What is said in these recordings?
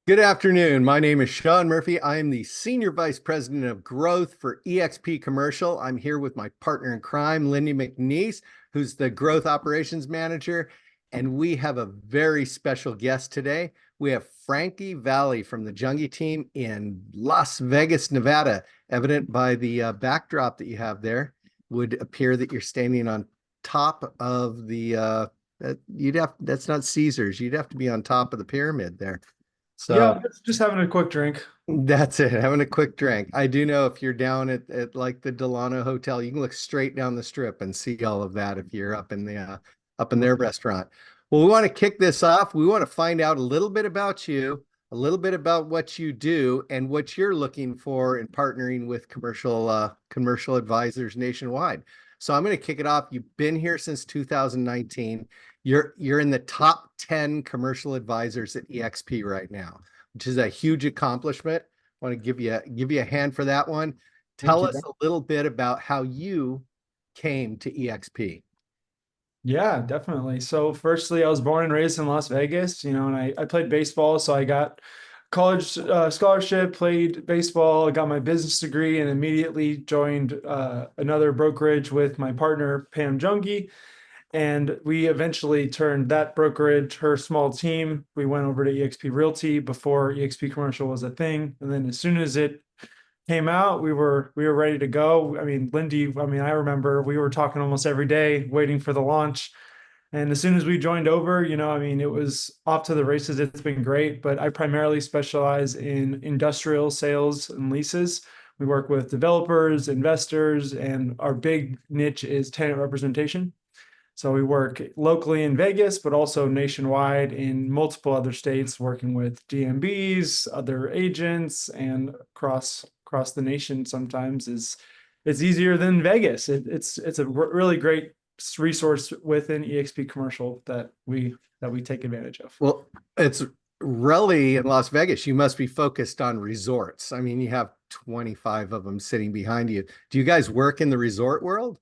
Good afternoon. My name is Sean Murphy. I am the Senior Vice President of Growth for eXp Commercial. I'm here with my partner in crime, Lyndee McNeese, who's the Growth Operations Manager. And we have a very special guest today. We have Frankie Valle from the Junge team in Las Vegas, Nevada. Evident by the backdrop that you have there, would appear that you're standing on top of that's not Caesars. You'd have to be on top of the pyramid there. Yeah, So just having a quick drink. that's it, having a quick drink. I do know if you're down at like the Delano Hotel, you can look straight down the strip and see all of that if you're up in their restaurant. Well, we want to kick this off. We want to find out a little bit about you, a little bit about what you do, and what you're looking for in partnering with commercial advisors nationwide. So I'm going to kick it off. You've been here since 2019. You're in the top 10 commercial advisors at eXp right now, which is a huge accomplishment. I want to give you a hand for that one. Thank Tell you. us a little bit about how you came to eXp. Yeah, definitely. So firstly, I was born and raised in Las Vegas, and I played baseball. So I got college scholarship, played baseball, got my business degree, and immediately joined another brokerage with my partner, Pam Junge. And we eventually turned that brokerage, her small team, we went over to eXp Realty before eXp Commercial was a thing. And then as soon as it came out, we were ready to go. I mean, Lyndee, I remember we were talking almost every day, waiting for the launch. And as soon as we joined over, it was off to the races. It's been great, but I primarily specialize in industrial sales and leases. We work with developers, investors, and our big niche is tenant representation. So we work locally in Vegas, but also nationwide in multiple other states, working with DMBs, other agents, and across the nation. Sometimes is it's easier than Vegas. It's a really great resource within eXp Commercial that we take advantage of. Well, it's really in Las Vegas. You must be focused on resorts. I mean, you have 25 of them sitting behind you. Do you guys work in the resort world?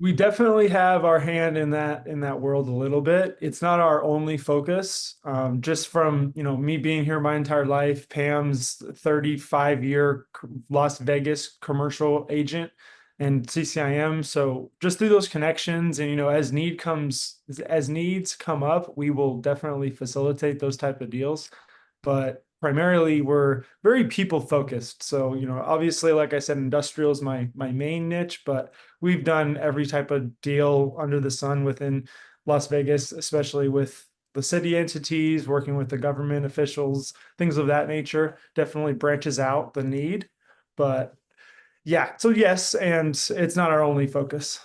We definitely have our hand in that world a little bit. It's not our only focus. Just from me being here my entire life, Pam's 35-year Las Vegas commercial agent and CCIM. So just through those connections, and as needs come up, we will definitely facilitate those type of deals. But primarily, we're very people focused. So obviously, like I said, industrial is my main niche, but we've done every type of deal under the sun within Las Vegas, especially with the city entities, working with the government officials, things of that nature. Definitely branches out the need. But yeah, so yes, and it's not our only focus.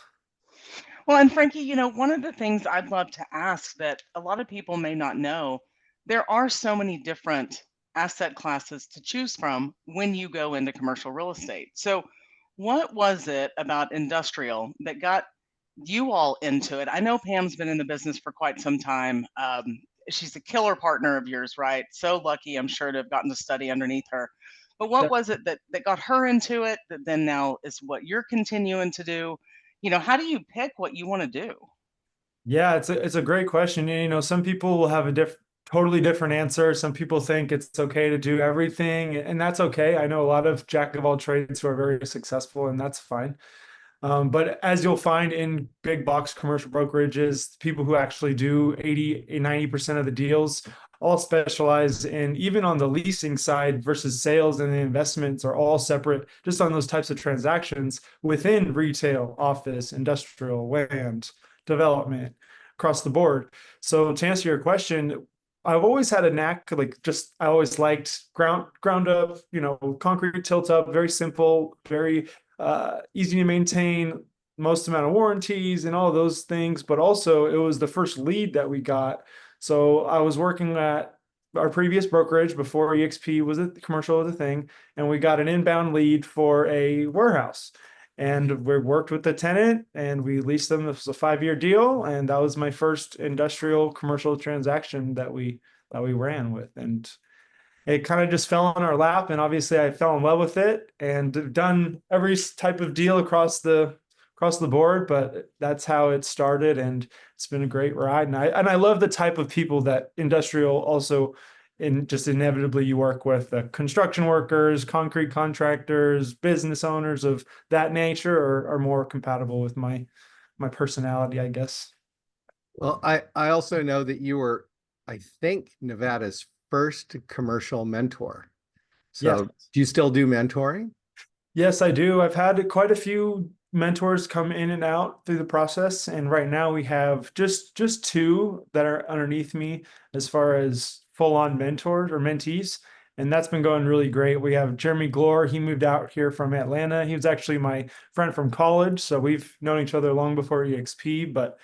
Well, and Frankie, one of the things I'd love to ask that a lot of people may not know, there are so many different asset classes to choose from when you go into commercial real estate. So, what was it about industrial that got you all into it? I know Pam's been in the business for quite some time. She's a killer partner of yours, right? So lucky, I'm sure, to have gotten to study underneath her. But what was it that got her into it that then now is what you're continuing to do? How do you pick what you want to do? Yeah, it's a great question. Some people will have a totally different answer. Some people think it's okay to do everything, and that's okay. I know a lot of jack of all trades who are very successful, and that's fine. But as you'll find in big box commercial brokerages, people who actually do 80-90% of the deals all specialize in, even on the leasing side versus sales, and the investments are all separate just on those types of transactions within retail, office, industrial, land, development, across the board. So to answer your question, I've always had a knack, I always liked ground up, concrete tilt up, very simple, very easy to maintain, most amount of warranties and all of those things. But also it was the first lead that we got. So I was working at our previous brokerage before eXp was a commercial was a thing, and we got an inbound lead for a warehouse. And we worked with the tenant and we leased them. This was a 5-year deal. And that was my first industrial commercial transaction that we ran with. And it kind of just fell on our lap. And obviously I fell in love with it and done every type of deal across the board, but that's how it started. And it's been a great ride. And I love the type of people that industrial also and just inevitably you work with construction workers, concrete contractors, business owners of that nature are more compatible with my personality, I guess. Well, I also know that you were, I think, Nevada's first commercial mentor. Yes. So do you still do mentoring? Yes, I do. I've had quite a few mentors come in and out through the process, and right now we have just two that are underneath me as far as full-on mentors or mentees, and that's been going really great. We have Jeremy Glore. He moved out here from Atlanta. He was actually my friend from college, so we've known each other long before EXP, but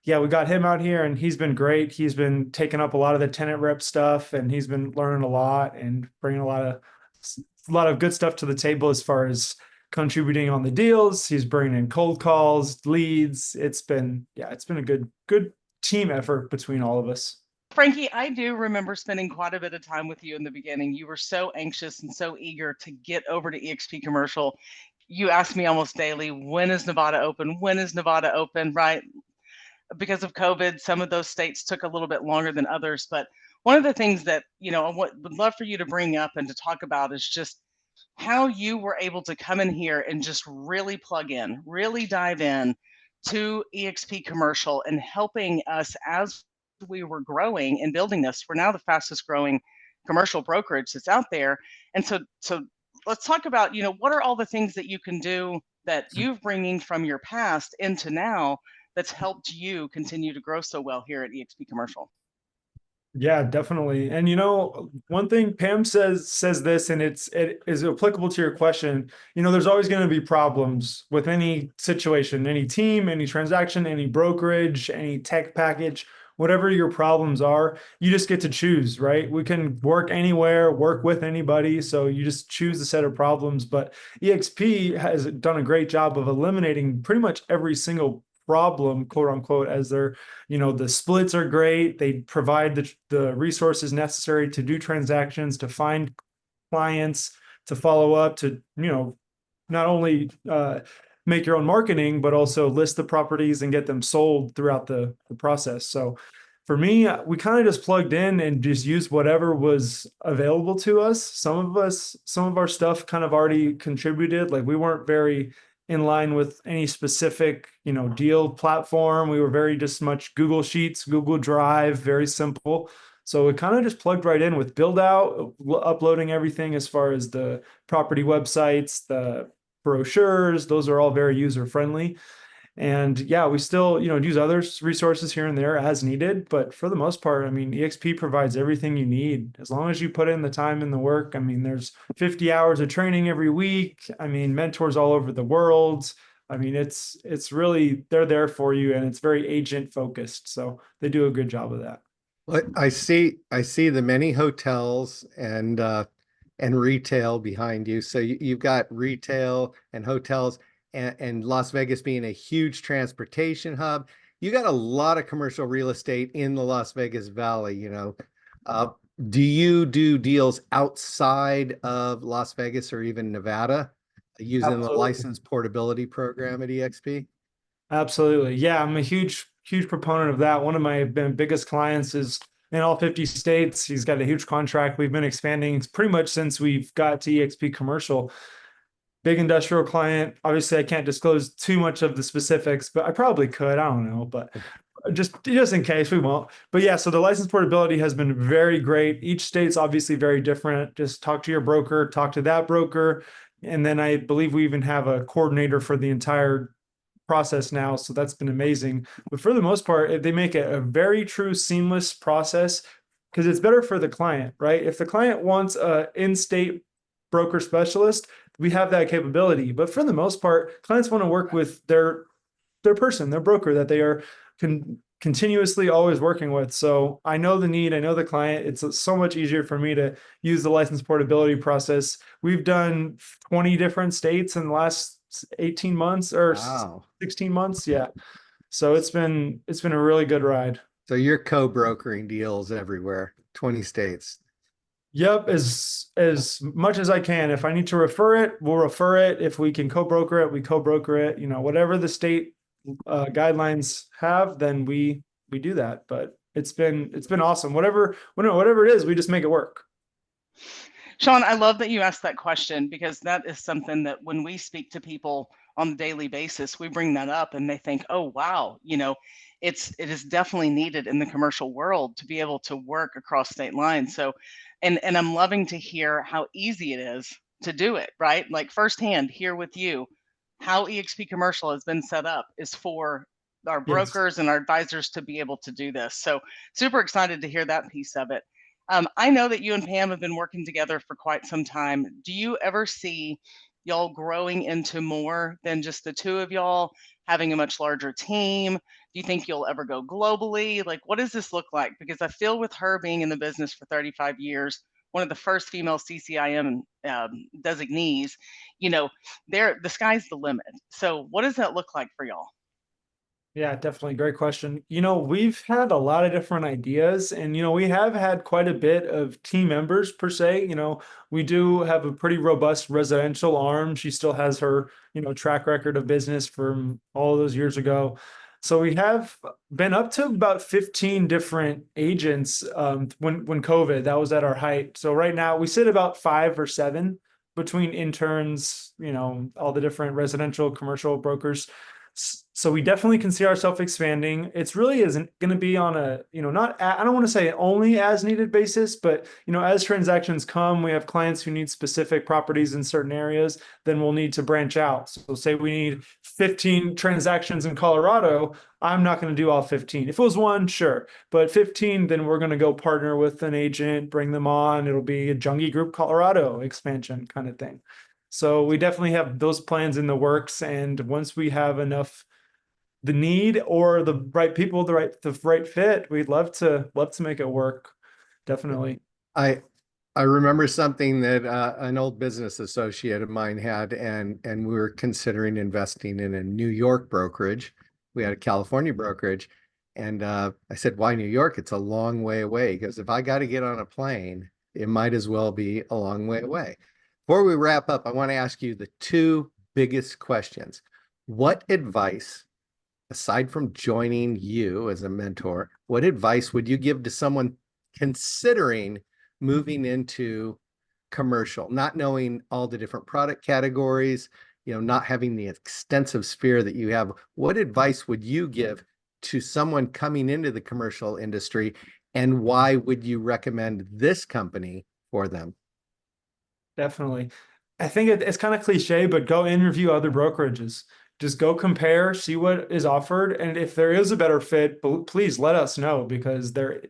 yeah, we got him out here and he's been great. He's been taking up a lot of the tenant rep stuff and he's been learning a lot and bringing a lot of good stuff to the table as far as contributing on the deals. He's bringing in cold calls, leads. It's been a good team effort between all of us. Frankie, I do remember spending quite a bit of time with you in the beginning. You were so anxious and so eager to get over to EXP Commercial. You asked me almost daily, when is Nevada open? When is Nevada open? Right? Because of COVID, some of those states took a little bit longer than others. But one of the things that, I would love for you to bring up and to talk about is just how you were able to come in here and just really plug in, really dive in to EXP Commercial and helping us as we were growing and building this. We're now the fastest growing commercial brokerage that's out there. And so let's talk about, what are all the things that you can do that you've bringing from your past into now that's helped you continue to grow so well here at EXP Commercial? Yeah, definitely. And one thing Pam says this, and it is applicable to your question. There's always going to be problems with any situation, any team, any transaction, any brokerage, any tech package, whatever your problems are, you just get to choose, right? We can work anywhere, work with anybody. So you just choose a set of problems. But EXP has done a great job of eliminating pretty much every single problem, quote unquote, as the splits are great. They provide the resources necessary to do transactions, to find clients, to follow up, to, not only make your own marketing, but also list the properties and get them sold throughout the process. So for me, we kind of just plugged in and just used whatever was available to us. Some of our stuff kind of already contributed. Like we weren't very in line with any specific, deal platform. We were very just much Google Sheets, Google Drive, very simple. So it kind of just plugged right in with build out, uploading everything as far as the property websites, the brochures. Those are all very user friendly. And yeah, we still, use other resources here and there as needed. But for the most part, EXP provides everything you need. As long as you put in the time and the work. There's 50 hours of training every week. Mentors all over the world. It's really, they're there for you and it's very agent focused. So they do a good job of that. Well, I see the many hotels and retail behind you. So you've got retail and hotels. And Las Vegas being a huge transportation hub, you got a lot of commercial real estate in the Las Vegas Valley. Do you do deals outside of Las Vegas or even Nevada using the Absolutely. license portability program at EXP? Absolutely. Yeah, I'm a huge proponent of that. One of my biggest clients is in all 50 states. He's got a huge contract. We've been expanding pretty much since we've got to EXP Commercial. Big industrial client. Obviously, I can't disclose too much of the specifics, but I probably could. I don't know, but just in case, we won't. But yeah, so the license portability has been very great. Each state's obviously very different. Just talk to your broker, talk to that broker. And then I believe we even have a coordinator for the entire process now. So that's been amazing. But for the most part, they make it a very true seamless process because it's better for the client, right? If the client wants a in-state broker specialist, we have that capability. But for the most part, clients want to work with their person, their broker that they are continuously always working with. So I know the need, I know the client. It's so much easier for me to use the license portability process. We've done 20 different states in the last 18 months or Wow. 16 months. Yeah. So it's been a really good ride. So you're co-brokering deals everywhere, 20 states. Yep, as much as I can. If I need to refer it, we'll refer it. If we can co-broker it, we co-broker it. Whatever the state guidelines have, then we do that. But it's been awesome. Whatever it is, we just make it work. Sean, I love that you asked that question, because that is something that when we speak to people on a daily basis, we bring that up and they think, oh, wow, it is definitely needed in the commercial world to be able to work across state lines. So, and I'm loving to hear how easy it is to do it, right? Like firsthand here with you, how EXP Commercial has been set up is for our Yes. brokers and our advisors to be able to do this. So super excited to hear that piece of it. I know that you and Pam have been working together for quite some time. Do you ever see y'all growing into more than just the two of y'all, having a much larger team? Do you think you'll ever go globally? Like, what does this look like? Because I feel with her being in the business for 35 years, one of the first female CCIM designees, the sky's the limit. So what does that look like for y'all? Yeah, definitely. Great question. We've had a lot of different ideas and, we have had quite a bit of team members per se. We do have a pretty robust residential arm. She still has her, track record of business from all those years ago. So we have been up to about 15 different agents when COVID, that was at our height. So right now we sit about 5 or 7 between interns, all the different residential commercial brokers. So we definitely can see ourselves expanding. It's really isn't going to be on a, I don't want to say only as needed basis, but, as transactions come, we have clients who need specific properties in certain areas, then we'll need to branch out. So say we need 15 transactions in Colorado. I'm not going to do all 15. If it was one, sure. But 15, then we're going to go partner with an agent, bring them on. It'll be a Junge Group Colorado expansion kind of thing. So we definitely have those plans in the works. And once we have enough, the need or the right people, the right fit, we'd love to make it work. Definitely. I remember something that an old business associate of mine had, and we were considering investing in a New York brokerage. We had a California brokerage, and I said, "Why New York? It's a long way away." Because if I got to get on a plane, it might as well be a long way away. Before we wrap up, I want to ask you the 2 biggest questions. What advice, aside from joining you as a mentor, what advice would you give to someone considering moving into commercial, not knowing all the different product categories, not having the extensive sphere that you have? What advice would you give to someone coming into the commercial industry, and why would you recommend this company for them? Definitely. I think it's kind of cliche, but go interview other brokerages. Just go compare, see what is offered, and if there is a better fit, please let us know, because there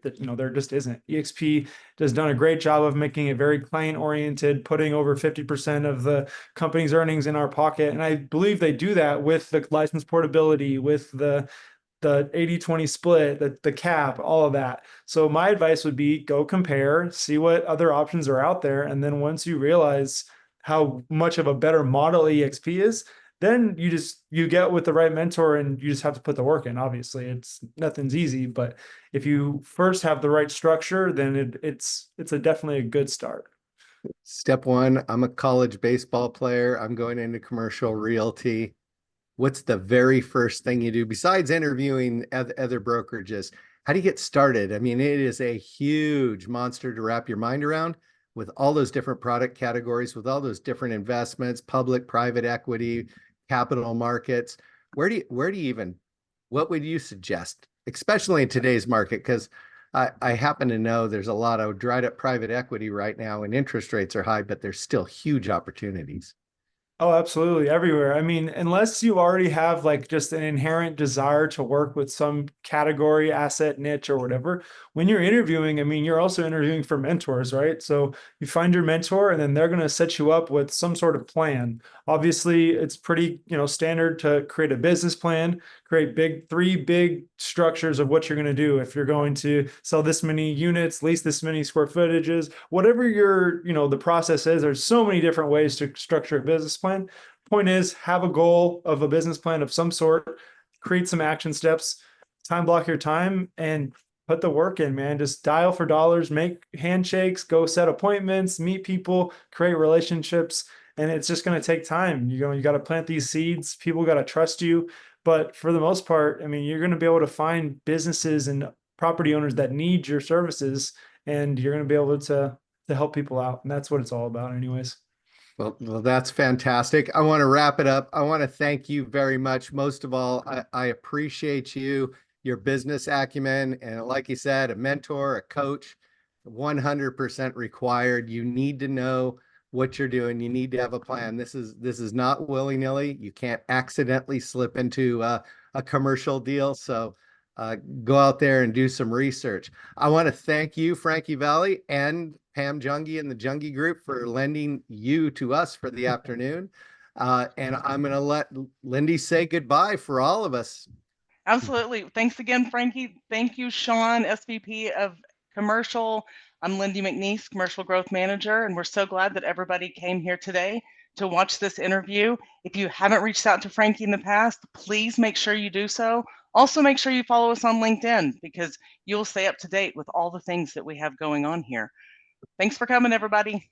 just isn't. EXP has done a great job of making it very client oriented, putting over 50% of the company's earnings in our pocket, and I believe they do that with the license portability, with the 80-20 split, the cap, all of that. So my advice would be go compare, see what other options are out there. And then once you realize how much of a better model EXP is, then you get with the right mentor, and you just have to put the work in. Obviously, nothing's easy, but if you first have the right structure, then it's definitely a good start. Step 1, I'm a college baseball player. I'm going into commercial realty. What's the very first thing you do besides interviewing other brokerages? How do you get started? I mean, it is a huge monster to wrap your mind around, with all those different product categories, with all those different investments, public, private equity, capital markets. What would you suggest, especially in today's market? Because I happen to know there's a lot of dried up private equity right now, and interest rates are high, but there's still huge opportunities. Oh, absolutely. Everywhere. I mean, unless you already have like just an inherent desire to work with some category, asset, niche, or whatever, when you're interviewing, I mean, you're also interviewing for mentors, right? So you find your mentor, and then they're going to set you up with some sort of plan. Obviously, it's pretty, standard to create a business plan, create 3 big structures of what you're going to do. If you're going to sell this many units, lease this many square footages, whatever the process is, there's so many different ways to structure a business plan. Point is, have a goal of a business plan of some sort, create some action steps, time block your time, and put the work in, man. Just dial for dollars, make handshakes, go set appointments, meet people, create relationships. And it's just going to take time. You got to plant these seeds. People got to trust you. But for the most part, I mean, you're going to be able to find businesses in property owners that need your services, and you're going to be able to help people out. And that's what it's all about anyways. Well, that's fantastic. I want to wrap it up. I want to thank you very much. Most of all, I appreciate you, your business acumen, and like you said, a mentor, a coach, 100% required. You need to know what you're doing. You need to have a plan. This is not willy-nilly. You can't accidentally slip into a commercial deal. So go out there and do some research. I want to thank you, Frankie Valle, and Pam Junge and the Junge Group for lending you to us for the afternoon. And I'm going to let Lyndee say goodbye for all of us. Absolutely. Thanks again, Frankie. Thank you, Sean, SVP of Commercial. I'm Lyndee McNeese, Commercial Growth Manager, and we're so glad that everybody came here today to watch this interview. If you haven't reached out to Frankie in the past, please make sure you do so. Also, make sure you follow us on LinkedIn because you'll stay up to date with all the things that we have going on here. Thanks for coming, everybody.